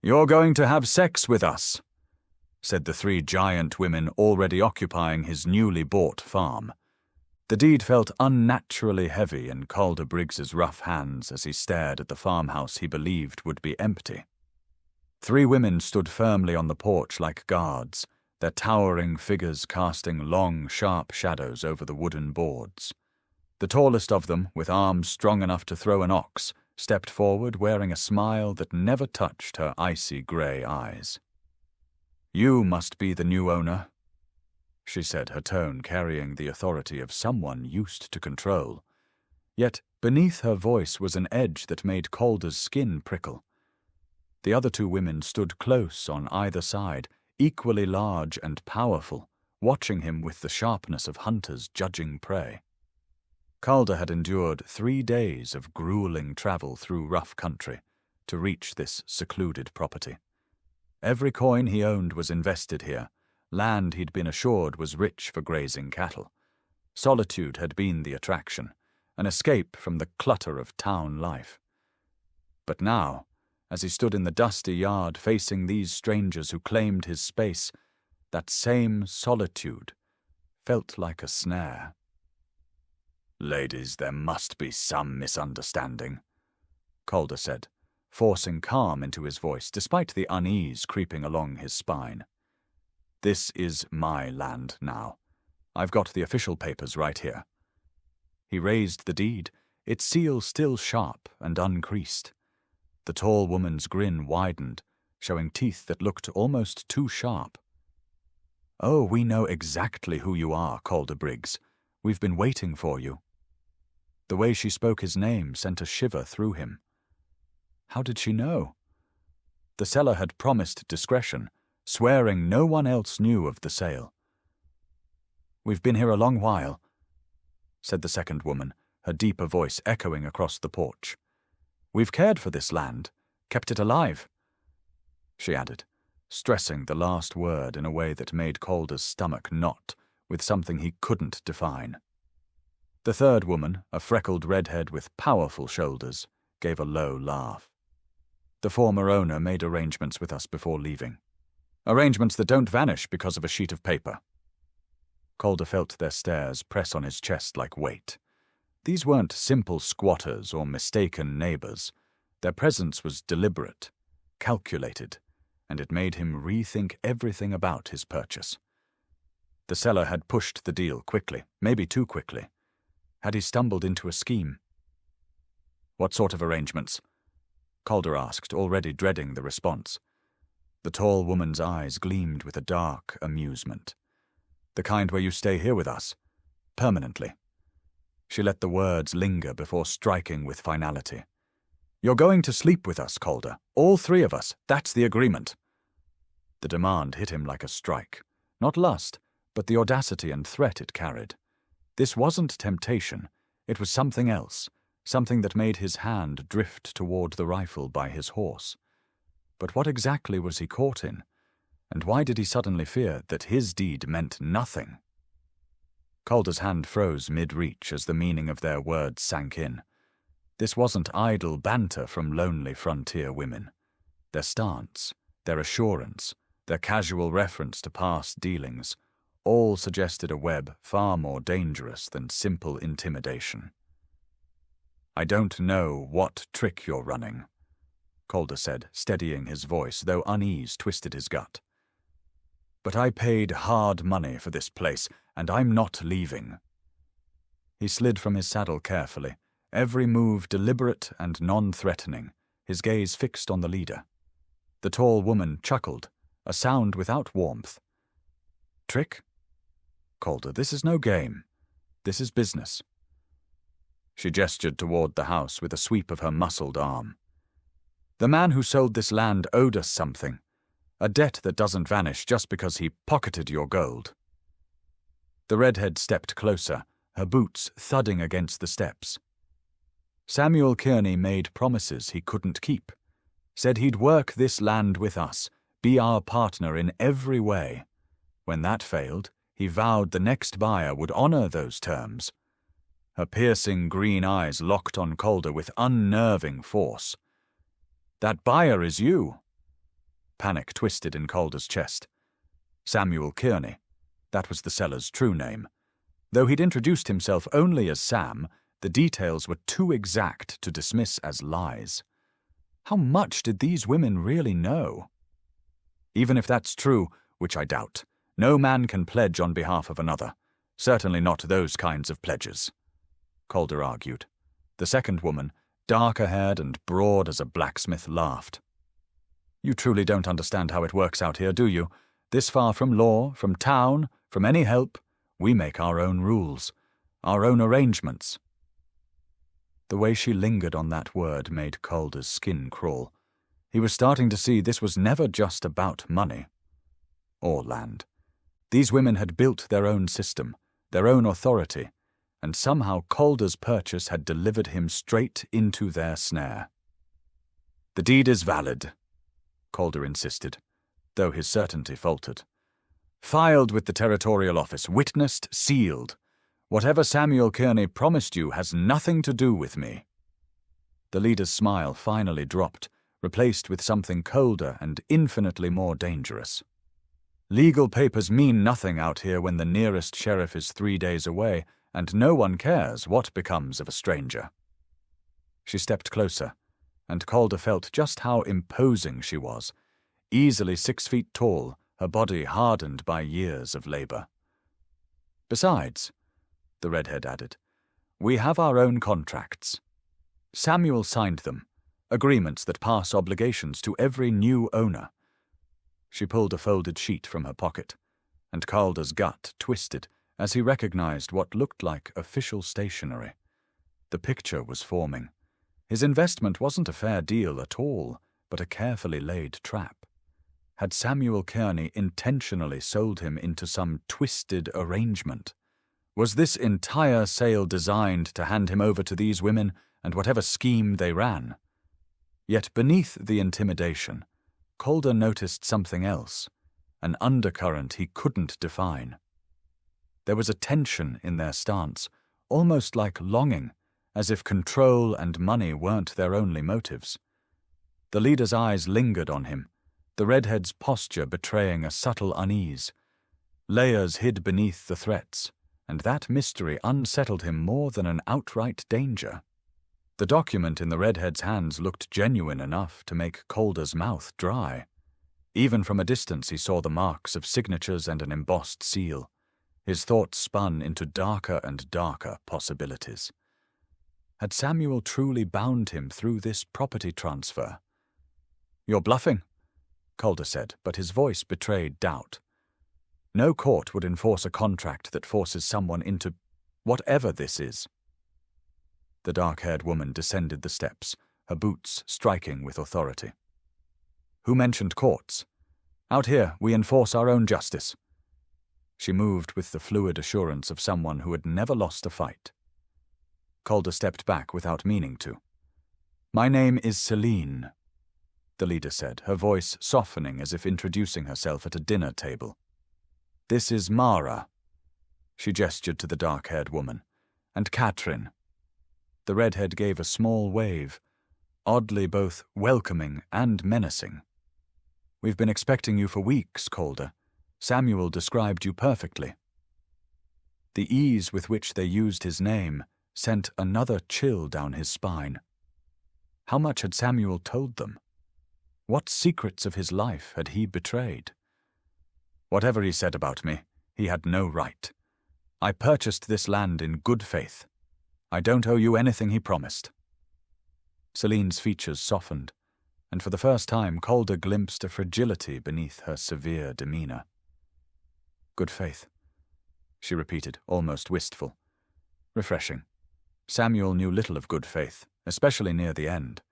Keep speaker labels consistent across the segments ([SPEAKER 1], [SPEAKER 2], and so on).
[SPEAKER 1] "You're going to have sex with us," said the three giant women already occupying his newly bought farm. The deed felt unnaturally heavy in Calder Briggs's rough hands as he stared at the farmhouse he believed would be empty. Three women stood firmly on the porch like guards, their towering figures casting long, sharp shadows over the wooden boards. The tallest of them, with arms strong enough to throw an ox, stepped forward wearing a smile that never touched her icy grey eyes. "You must be the new owner," she said, her tone carrying the authority of someone used to control. Yet beneath her voice was an edge that made Calder's skin prickle. The other two women stood close on either side, equally large and powerful, watching him with the sharpness of hunters judging prey. Calder had endured 3 days of grueling travel through rough country to reach this secluded property. Every coin he owned was invested here, land he'd been assured was rich for grazing cattle. Solitude had been the attraction, an escape from the clutter of town life. But now, as he stood in the dusty yard facing these strangers who claimed his space, that same solitude felt like a snare. "Ladies, there must be some misunderstanding," Calder said, forcing calm into his voice despite the unease creeping along his spine. "This is my land now. I've got the official papers right here." He raised the deed, its seal still sharp and uncreased. The tall woman's grin widened, showing teeth that looked almost too sharp. "Oh, we know exactly who you are, Calder Briggs. We've been waiting for you." The way she spoke his name sent a shiver through him. How did she know? The seller had promised discretion, swearing no one else knew of the sale. "We've been here a long while," said the second woman, her deeper voice echoing across the porch. "We've cared for this land, kept it alive," she added, stressing the last word in a way that made Calder's stomach knot with something he couldn't define. The third woman, a freckled redhead with powerful shoulders, gave a low laugh. "The former owner made arrangements with us before leaving. Arrangements that don't vanish because of a sheet of paper." Calder felt their stares press on his chest like weight. These weren't simple squatters or mistaken neighbors. Their presence was deliberate, calculated, and it made him rethink everything about his purchase. The seller had pushed the deal quickly, maybe too quickly. Had he stumbled into a scheme? "What sort of arrangements?" Calder asked, already dreading the response. The tall woman's eyes gleamed with a dark amusement. "The kind where you stay here with us, permanently." She let the words linger before striking with finality. "You're going to sleep with us, Calder. All 3 of us. That's the agreement." The demand hit him like a strike. Not lust, but the audacity and threat it carried. This wasn't temptation. It was something else, something that made his hand drift toward the rifle by his horse. But what exactly was he caught in? And why did he suddenly fear that his deed meant nothing? Calder's hand froze mid-reach as the meaning of their words sank in. This wasn't idle banter from lonely frontier women. Their stance, their assurance, their casual reference to past dealings, all suggested a web far more dangerous than simple intimidation. "I don't know what trick you're running," Calder said, steadying his voice, though unease twisted his gut. "But I paid hard money for this place, and I'm not leaving." He slid from his saddle carefully, every move deliberate and non-threatening, his gaze fixed on the leader. The tall woman chuckled, a sound without warmth. "Trick? Calder, this is no game. This is business." She gestured toward the house with a sweep of her muscled arm. "The man who sold this land owed us something, a debt that doesn't vanish just because he pocketed your gold." The redhead stepped closer, her boots thudding against the steps. "Samuel Kearney made promises he couldn't keep. Said he'd work this land with us, be our partner in every way. When that failed, he vowed the next buyer would honor those terms." Her piercing green eyes locked on Calder with unnerving force. "That buyer is you." Panic twisted in Calder's chest. Samuel Kearney. That was the seller's true name. Though he'd introduced himself only as Sam, the details were too exact to dismiss as lies. How much did these women really know? Even if that's true, which I doubt, no man can pledge on behalf of another. Certainly not those kinds of pledges, Calder argued. The second woman, darker-haired and broad as a blacksmith, laughed. You truly don't understand how it works out here, do you? This far from law, from town, from any help, we make our own rules, our own arrangements. The way she lingered on that word made Calder's skin crawl. He was starting to see this was never just about money. Or land. These women had built their own system, their own authority, and somehow Calder's purchase had delivered him straight into their snare. The deed is valid, Calder insisted, though his certainty faltered. Filed with the territorial office, witnessed, sealed. Whatever Samuel Kearney promised you has nothing to do with me. The leader's smile finally dropped, replaced with something colder and infinitely more dangerous. Legal papers mean nothing out here when the nearest sheriff is 3 days away, and no one cares what becomes of a stranger. She stepped closer, and Calder felt just how imposing she was, easily 6 feet tall, her body hardened by years of labor. Besides, the redhead added, we have our own contracts. Samuel signed them, agreements that pass obligations to every new owner. She pulled a folded sheet from her pocket, and Calder's gut twisted as he recognized what looked like official stationery. The picture was forming. His investment wasn't a fair deal at all, but a carefully laid trap. Had Samuel Kearney intentionally sold him into some twisted arrangement? Was this entire sale designed to hand him over to these women and whatever scheme they ran? Yet beneath the intimidation, Calder noticed something else, an undercurrent he couldn't define. There was a tension in their stance, almost like longing, as if control and money weren't their only motives. The leader's eyes lingered on him, the redhead's posture betraying a subtle unease. Layers hid beneath the threats, and that mystery unsettled him more than an outright danger. The document in the redhead's hands looked genuine enough to make Calder's mouth dry. Even from a distance he saw the marks of signatures and an embossed seal. His thoughts spun into darker and darker possibilities. Had Samuel truly bound him through this property transfer? You're bluffing, Calder said, but his voice betrayed doubt. No court would enforce a contract that forces someone into whatever this is. The dark-haired woman descended the steps, her boots striking with authority. Who mentioned courts? Out here, we enforce our own justice. She moved with the fluid assurance of someone who had never lost a fight. Calder stepped back without meaning to. My name is Celine, the leader said, her voice softening as if introducing herself at a dinner table. This is Mara. She gestured to the dark-haired woman. And Katrin. The redhead gave a small wave, oddly both welcoming and menacing. We've been expecting you for weeks, Calder. Samuel described you perfectly. The ease with which they used his name sent another chill down his spine. How much had Samuel told them? What secrets of his life had he betrayed? Whatever he said about me, he had no right. I purchased this land in good faith. I don't owe you anything he promised. Celine's features softened, and for the first time Calder glimpsed a fragility beneath her severe demeanor. Good faith, she repeated, almost wistful. Refreshing. Samuel knew little of good faith, especially near the end.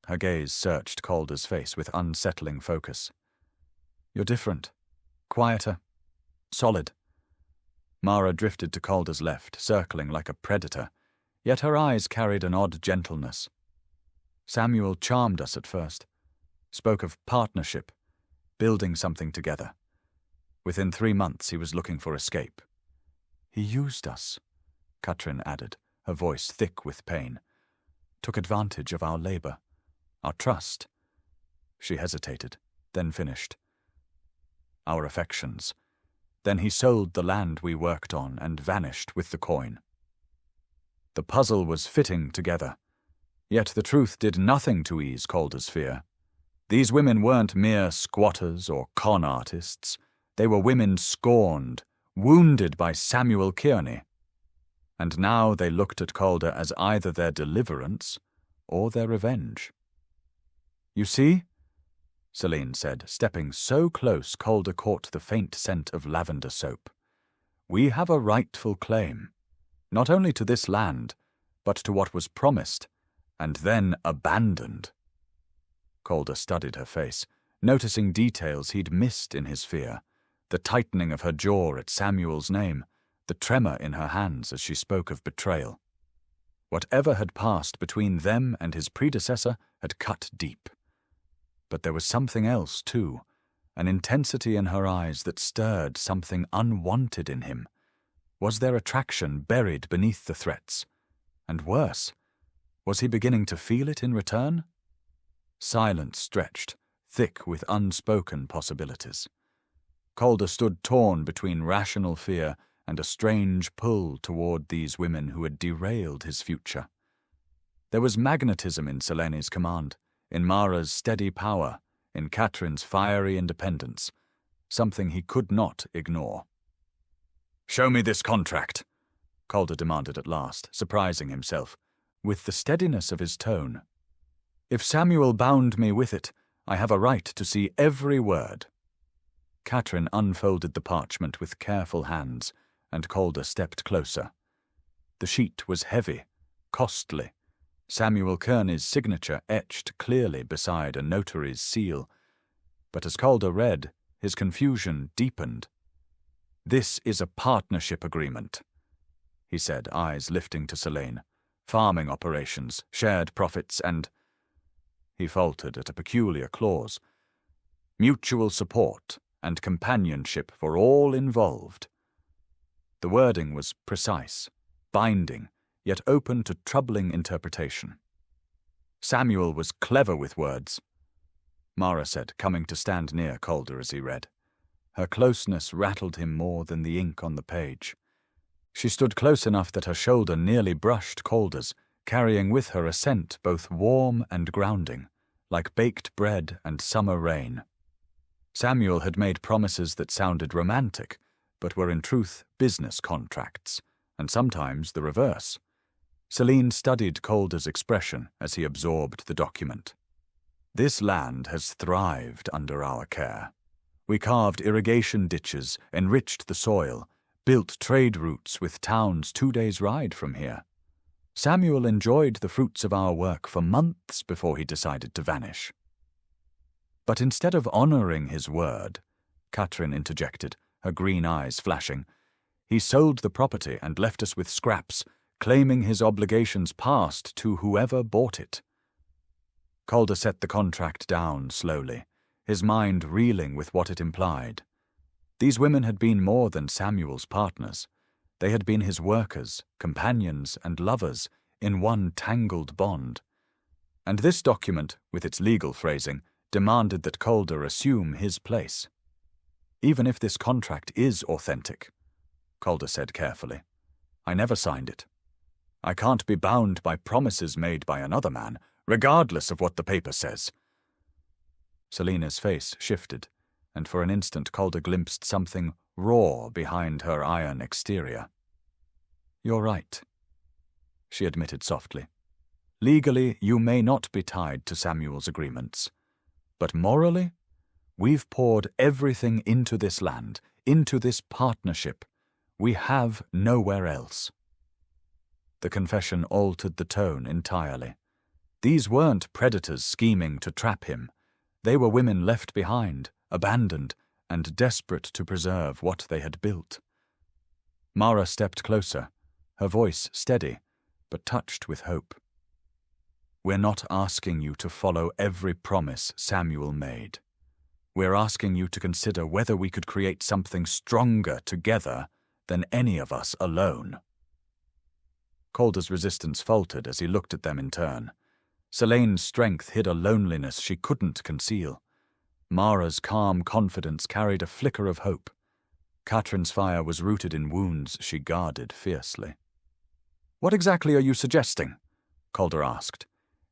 [SPEAKER 1] Her gaze searched Calder's face with unsettling focus. You're different. Quieter. Solid. Mara drifted to Calder's left, circling like a predator, yet her eyes carried an odd gentleness. Samuel charmed us at first, spoke of partnership, building something together. Within 3 months he was looking for escape. He used us, Katrin added, her voice thick with pain. Took advantage of our labor, our trust. She hesitated, then finished. Our affections. Then he sold the land we worked on and vanished with the coin. The puzzle was fitting together, yet the truth did nothing to ease Calder's fear. These women weren't mere squatters or con artists. They were women scorned, wounded by Samuel Kearney. And now they looked at Calder as either their deliverance or their revenge. "You see?" Selene said, stepping so close Calder caught the faint scent of lavender soap. "We have a rightful claim, not only to this land, but to what was promised, and then abandoned." Calder studied her face, noticing details he'd missed in his fear, the tightening of her jaw at Samuel's name, the tremor in her hands as she spoke of betrayal. Whatever had passed between them and his predecessor had cut deep. But there was something else, too, an intensity in her eyes that stirred something unwanted in him. Was there attraction buried beneath the threats? And worse, was he beginning to feel it in return? Silence stretched, thick with unspoken possibilities. Calder stood torn between rational fear and a strange pull toward these women who had derailed his future. There was magnetism in Selene's command, in Mara's steady power, in Catherine's fiery independence, something he could not ignore. "Show me this contract," Calder demanded at last, surprising himself, with the steadiness of his tone. "If Samuel bound me with it, I have a right to see every word." Catherine unfolded the parchment with careful hands, and Calder stepped closer. The sheet was heavy, costly, Samuel Kearney's signature etched clearly beside a notary's seal. But as Calder read, his confusion deepened. "This is a partnership agreement," he said, eyes lifting to Selene. "Farming operations, shared profits, and—" He faltered at a peculiar clause. "Mutual support and companionship for all involved." The wording was precise, binding, yet open to troubling interpretation. Samuel was clever with words, Mara said, coming to stand near Calder as he read. Her closeness rattled him more than the ink on the page. She stood close enough that her shoulder nearly brushed Calder's, carrying with her a scent both warm and grounding, like baked bread and summer rain. Samuel had made promises that sounded romantic, but were in truth business contracts, and sometimes the reverse. Selene studied Calder's expression as he absorbed the document. "This land has thrived under our care. We carved irrigation ditches, enriched the soil, built trade routes with towns 2 days' ride from here. Samuel enjoyed the fruits of our work for months before he decided to vanish." "But instead of honoring his word," Catherine interjected, her green eyes flashing, "he sold the property and left us with scraps, claiming his obligations passed to whoever bought it." Calder set the contract down slowly, his mind reeling with what it implied. These women had been more than Samuel's partners. They had been his workers, companions, and lovers in one tangled bond. And this document, with its legal phrasing, demanded that Calder assume his place. "Even if this contract is authentic," Calder said carefully, "I never signed it. I can't be bound by promises made by another man, regardless of what the paper says." Selena's face shifted, and for an instant Calder glimpsed something raw behind her iron exterior. "You're right," she admitted softly. "Legally, you may not be tied to Samuel's agreements. But morally, we've poured everything into this land, into this partnership. We have nowhere else." The confession altered the tone entirely. These weren't predators scheming to trap him. They were women left behind, abandoned, and desperate to preserve what they had built. Mara stepped closer, her voice steady, but touched with hope. "We're not asking you to follow every promise Samuel made. We're asking you to consider whether we could create something stronger together than any of us alone." Calder's resistance faltered as he looked at them in turn. Selene's strength hid a loneliness she couldn't conceal. Mara's calm confidence carried a flicker of hope. Catherine's fire was rooted in wounds she guarded fiercely. "What exactly are you suggesting?" Calder asked,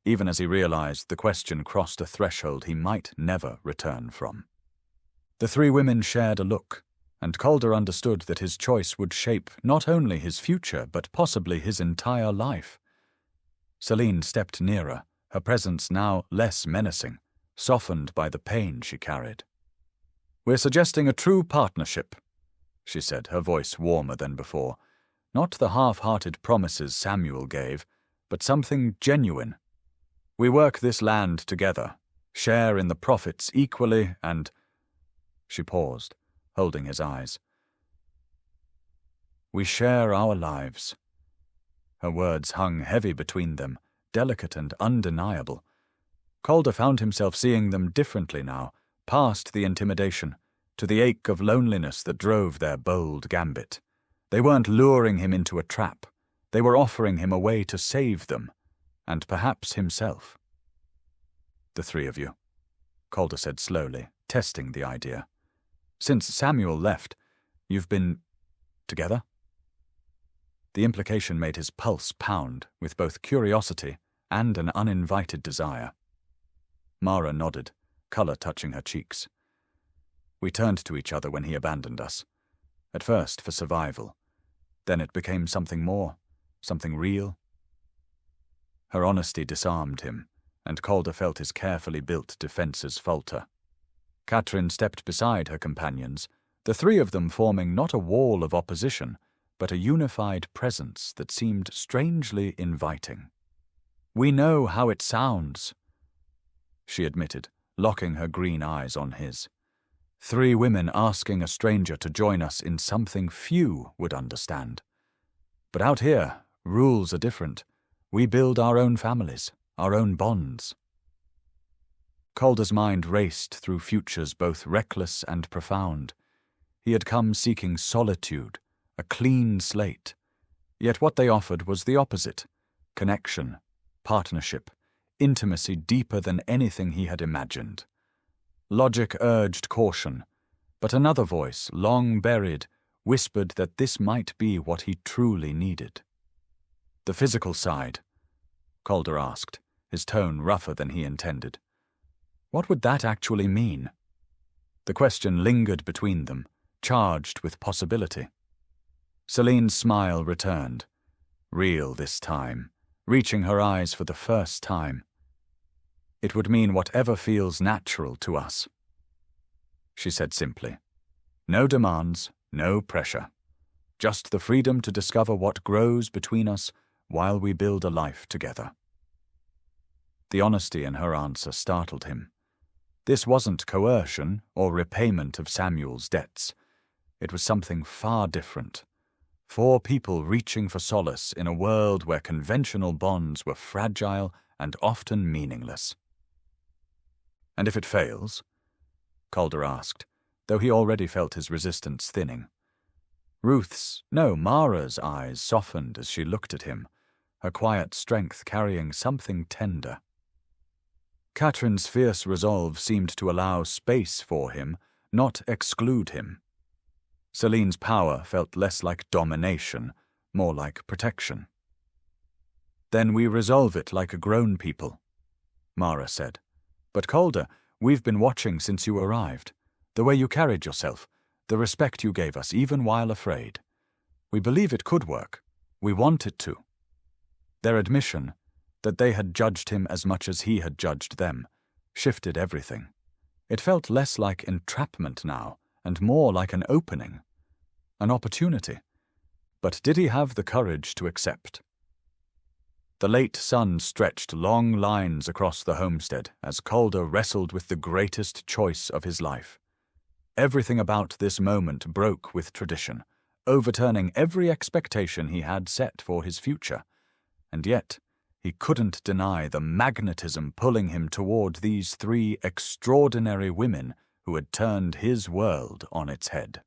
[SPEAKER 1] even as he realized the question crossed a threshold he might never return from. The three women shared a look, and Calder understood that his choice would shape not only his future but possibly his entire life. Celine stepped nearer, her presence now less menacing, softened by the pain she carried. "We're suggesting a true partnership," she said, her voice warmer than before. Not the half-hearted promises Samuel gave, but something genuine. "We work this land together, share in the profits equally, and—" She paused, holding his eyes. "We share our lives." Her words hung heavy between them, delicate and undeniable. Calder found himself seeing them differently now, past the intimidation, to the ache of loneliness that drove their bold gambit. They weren't luring him into a trap. They were offering him a way to save them, and perhaps himself. "The three of you," Calder said slowly, testing the idea. "Since Samuel left, you've been together?" The implication made his pulse pound with both curiosity and an uninvited desire. Mara nodded, color touching her cheeks. "We turned to each other when he abandoned us. At first for survival. Then it became something more, something real." Her honesty disarmed him, and Calder felt his carefully built defenses falter. Catherine stepped beside her companions, the three of them forming not a wall of opposition, but a unified presence that seemed strangely inviting. "We know how it sounds," she admitted, locking her green eyes on his. "Three women asking a stranger to join us in something few would understand. But out here, rules are different. We build our own families, our own bonds." Calder's mind raced through futures both reckless and profound. He had come seeking solitude, a clean slate. Yet what they offered was the opposite: connection, partnership, intimacy deeper than anything he had imagined. Logic urged caution, but another voice, long buried, whispered that this might be what he truly needed. "The physical side?" Calder asked, his tone rougher than he intended. What would that actually mean? The question lingered between them, charged with possibility. Celine's smile returned, real this time, reaching her eyes for the first time. "It would mean whatever feels natural to us," she said simply. "No demands, no pressure. Just the freedom to discover what grows between us while we build a life together." The honesty in her answer startled him. This wasn't coercion or repayment of Samuel's debts. It was something far different. Four people reaching for solace in a world where conventional bonds were fragile and often meaningless. "And if it fails?" Calder asked, though he already felt his resistance thinning. Mara's eyes softened as she looked at him, her quiet strength carrying something tender. Catherine's fierce resolve seemed to allow space for him, not exclude him. Celine's power felt less like domination, more like protection. "Then we resolve it like a grown people," Mara said. "But Calder, we've been watching since you arrived. The way you carried yourself, the respect you gave us even while afraid. We believe it could work. We want it to." Their admission, that they had judged him as much as he had judged them, shifted everything. It felt less like entrapment now, and more like an opening, an opportunity. But did he have the courage to accept? The late sun stretched long lines across the homestead as Calder wrestled with the greatest choice of his life. Everything about this moment broke with tradition, overturning every expectation he had set for his future. And yet, he couldn't deny the magnetism pulling him toward these three extraordinary women who had turned his world on its head.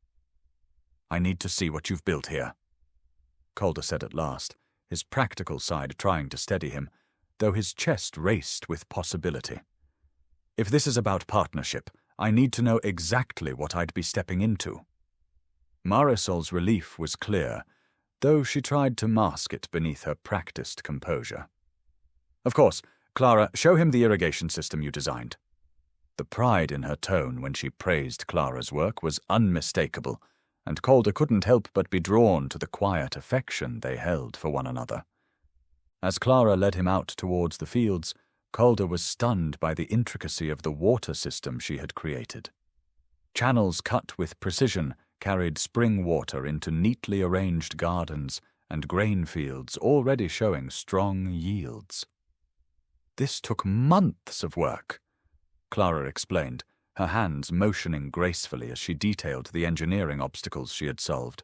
[SPEAKER 1] "I need to see what you've built here," Calder said at last, his practical side trying to steady him, though his chest raced with possibility. "If this is about partnership, I need to know exactly what I'd be stepping into. Marisol's relief was clear, though she tried to mask it beneath her practiced composure. Of course, Clara, show him the irrigation system you designed. The pride in her tone when she praised Clara's work was unmistakable, and Calder couldn't help but be drawn to the quiet affection they held for one another. As Clara led him out towards the fields, Calder was stunned by the intricacy of the water system she had created. Channels cut with precision carried spring water into neatly arranged gardens and grain fields already showing strong yields. This took months of work, Clara explained, her hands motioning gracefully as she detailed the engineering obstacles she had solved.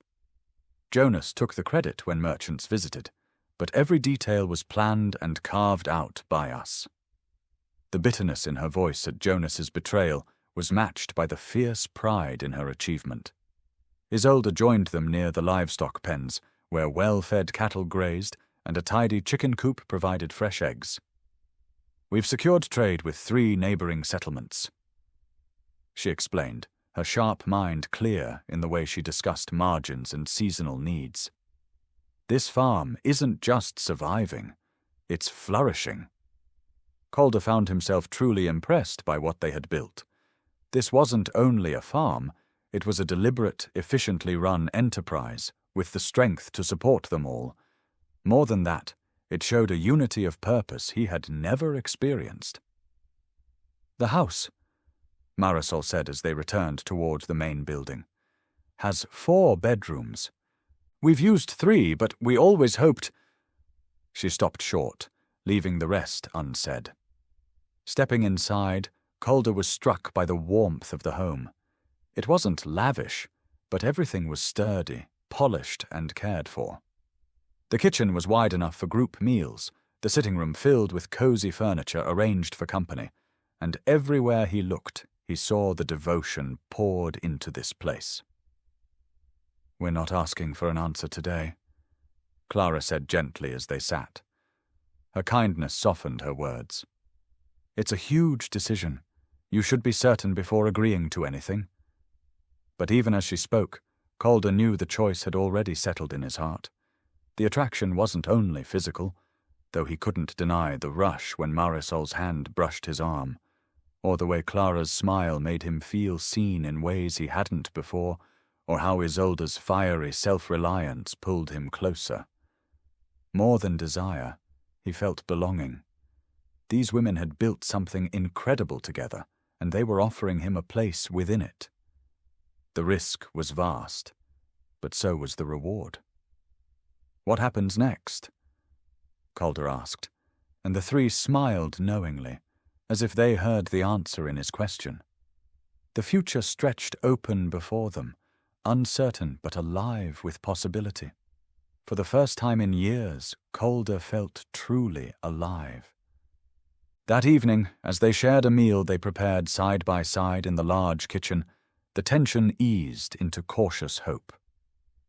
[SPEAKER 1] Jonas took the credit when merchants visited, but every detail was planned and carved out by us. The bitterness in her voice at Jonas's betrayal was matched by the fierce pride in her achievement. Isolde joined them near the livestock pens, where well-fed cattle grazed and a tidy chicken coop provided fresh eggs. We've secured trade with 3 neighboring settlements, she explained, her sharp mind clear in the way she discussed margins and seasonal needs. This farm isn't just surviving, it's flourishing. Calder found himself truly impressed by what they had built. This wasn't only a farm, it was a deliberate, efficiently run enterprise with the strength to support them all. More than that, it showed a unity of purpose he had never experienced. The house, Marisol said as they returned toward the main building, has 4 bedrooms. We've used 3, but we always hoped— She stopped short, leaving the rest unsaid. Stepping inside, Calder was struck by the warmth of the home. It wasn't lavish, but everything was sturdy, polished, and cared for. The kitchen was wide enough for group meals, the sitting room filled with cozy furniture arranged for company, and everywhere he looked, he saw the devotion poured into this place. "We're not asking for an answer today," Clara said gently as they sat. Her kindness softened her words. "It's a huge decision. You should be certain before agreeing to anything." But even as she spoke, Calder knew the choice had already settled in his heart. The attraction wasn't only physical, though he couldn't deny the rush when Marisol's hand brushed his arm, or the way Clara's smile made him feel seen in ways he hadn't before, or how Isolde's fiery self-reliance pulled him closer. More than desire, he felt belonging. These women had built something incredible together, and they were offering him a place within it. The risk was vast, but so was the reward. "What happens next?" Calder asked, and the 3 smiled knowingly, as if they heard the answer in his question. The future stretched open before them, uncertain but alive with possibility. For the first time in years, Calder felt truly alive. That evening, as they shared a meal they prepared side by side in the large kitchen, the tension eased into cautious hope.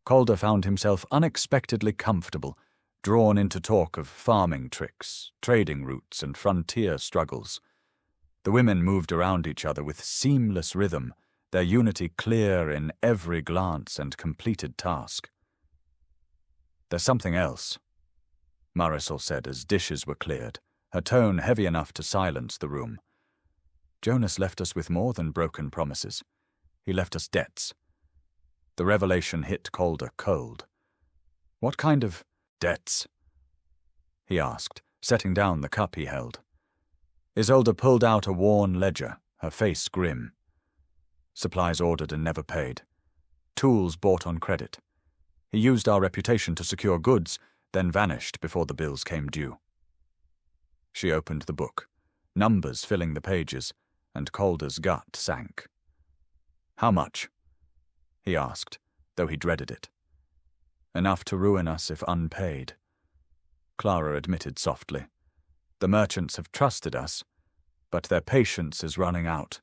[SPEAKER 1] Calder found himself unexpectedly comfortable, drawn into talk of farming tricks, trading routes, and frontier struggles. The women moved around each other with seamless rhythm, their unity clear in every glance and completed task. "There's something else," Marisol said as dishes were cleared, her tone heavy enough to silence the room. "Jonas left us with more than broken promises. He left us debts." The revelation hit Calder cold. "What kind of debts?" he asked, setting down the cup he held. Isolde pulled out a worn ledger, her face grim. "Supplies ordered and never paid. Tools bought on credit. He used our reputation to secure goods, then vanished before the bills came due." She opened the book, numbers filling the pages, and Calder's gut sank. "How much?" he asked, though he dreaded it. "Enough to ruin us if unpaid," Clara admitted softly. "The merchants have trusted us, but their patience is running out.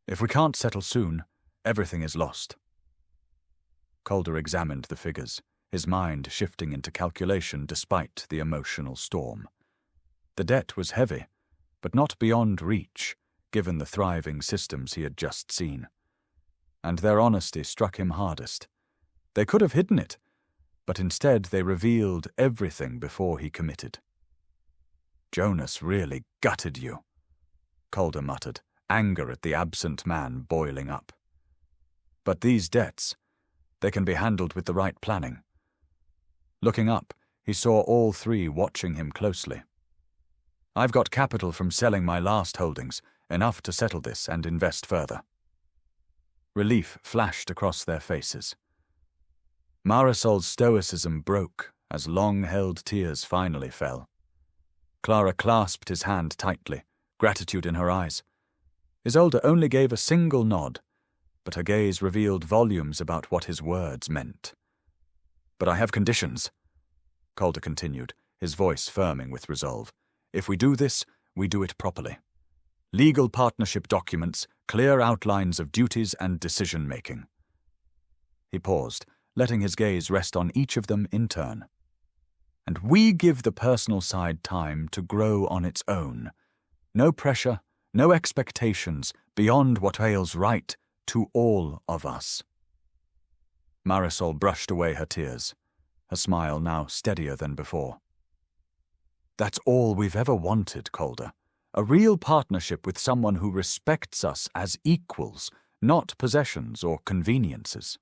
[SPEAKER 1] If we can't settle soon, everything is lost." Calder examined the figures, his mind shifting into calculation despite the emotional storm. The debt was heavy, but not beyond reach, given the thriving systems he had just seen. And their honesty struck him hardest. They could have hidden it, but instead they revealed everything before he committed. "Jonas really gutted you," Calder muttered, anger at the absent man boiling up. "But these debts, they can be handled with the right planning." Looking up, he saw all three watching him closely. "I've got capital from selling my last holdings, enough to settle this and invest further." Relief flashed across their faces. Marisol's stoicism broke as long-held tears finally fell. Clara clasped his hand tightly, gratitude in her eyes. Isolde only gave a single nod, but her gaze revealed volumes about what his words meant. "But I have conditions," Calder continued, his voice firming with resolve. "If we do this, we do it properly. Legal partnership documents, clear outlines of duties and decision-making." He paused, letting his gaze rest on each of them in turn. "And we give the personal side time to grow on its own. No pressure, no expectations beyond what feels right to all of us." Marisol brushed away her tears, her smile now steadier than before. "That's all we've ever wanted, Calder. A real partnership with someone who respects us as equals, not possessions or conveniences."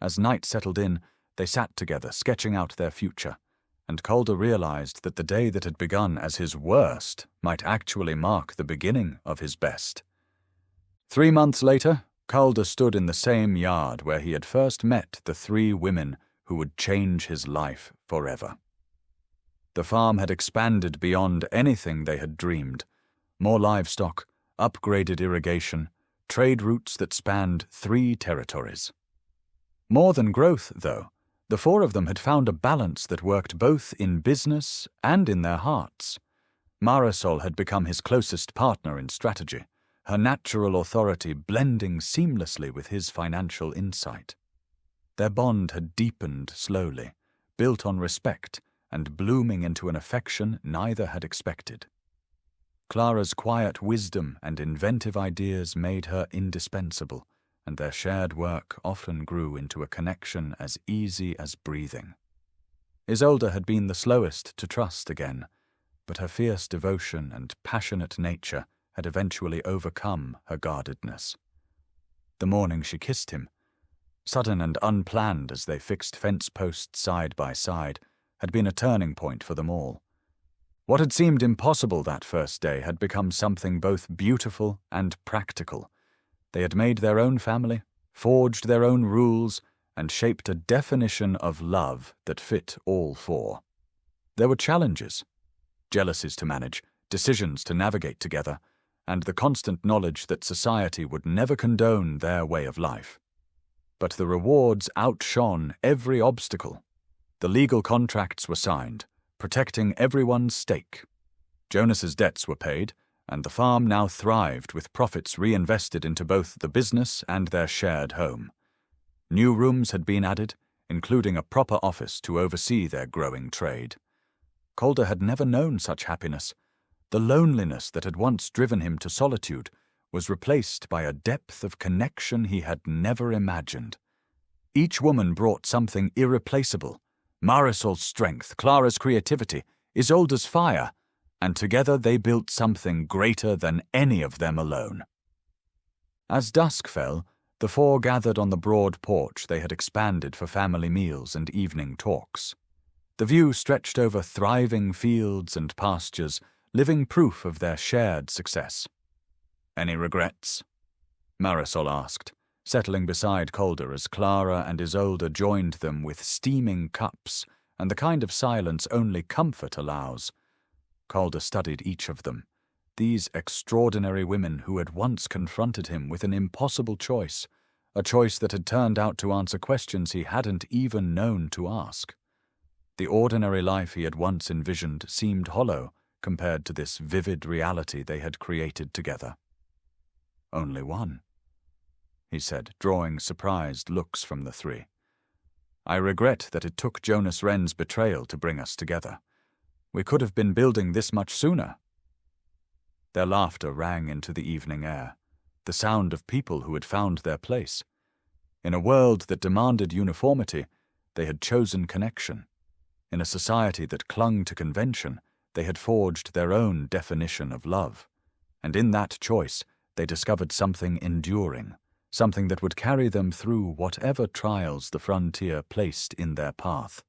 [SPEAKER 1] As night settled in, they sat together, sketching out their future, and Calder realized that the day that had begun as his worst might actually mark the beginning of his best. 3 months later, Calder stood in the same yard where he had first met the 3 women who would change his life forever. The farm had expanded beyond anything they had dreamed. More livestock, upgraded irrigation, trade routes that spanned 3 territories. More than growth, though, the 4 of them had found a balance that worked both in business and in their hearts. Marisol had become his closest partner in strategy, her natural authority blending seamlessly with his financial insight. Their bond had deepened slowly, built on respect, and blooming into an affection neither had expected. Clara's quiet wisdom and inventive ideas made her indispensable, and their shared work often grew into a connection as easy as breathing. Isolde had been the slowest to trust again, but her fierce devotion and passionate nature had eventually overcome her guardedness. The morning she kissed him, sudden and unplanned as they fixed fence posts side by side, had been a turning point for them all. What had seemed impossible that first day had become something both beautiful and practical. They had made their own family, forged their own rules, and shaped a definition of love that fit all 4. There were challenges, jealousies to manage, decisions to navigate together, and the constant knowledge that society would never condone their way of life. But the rewards outshone every obstacle. The legal contracts were signed, protecting everyone's stake. Jonas's debts were paid, and the farm now thrived with profits reinvested into both the business and their shared home. New rooms had been added, including a proper office to oversee their growing trade. Calder had never known such happiness. The loneliness that had once driven him to Solitude was replaced by a depth of connection he had never imagined. Each woman brought something irreplaceable: Marisol's strength, Clara's creativity, Isolde's fire, and together they built something greater than any of them alone. As dusk fell, the 4 gathered on the broad porch they had expanded for family meals and evening talks. The view stretched over thriving fields and pastures, living proof of their shared success. "Any regrets?" Marisol asked, settling beside Calder as Clara and Isolde joined them with steaming cups and the kind of silence only comfort allows. Calder studied each of them, these extraordinary women who had once confronted him with an impossible choice, a choice that had turned out to answer questions he hadn't even known to ask. The ordinary life he had once envisioned seemed hollow compared to this vivid reality they had created together. "Only one," he said, drawing surprised looks from the 3. "I regret that it took Jonas Wren's betrayal to bring us together. We could have been building this much sooner." Their laughter rang into the evening air, the sound of people who had found their place. In a world that demanded uniformity, they had chosen connection. In a society that clung to convention, they had forged their own definition of love. And in that choice, they discovered something enduring, something that would carry them through whatever trials the frontier placed in their path.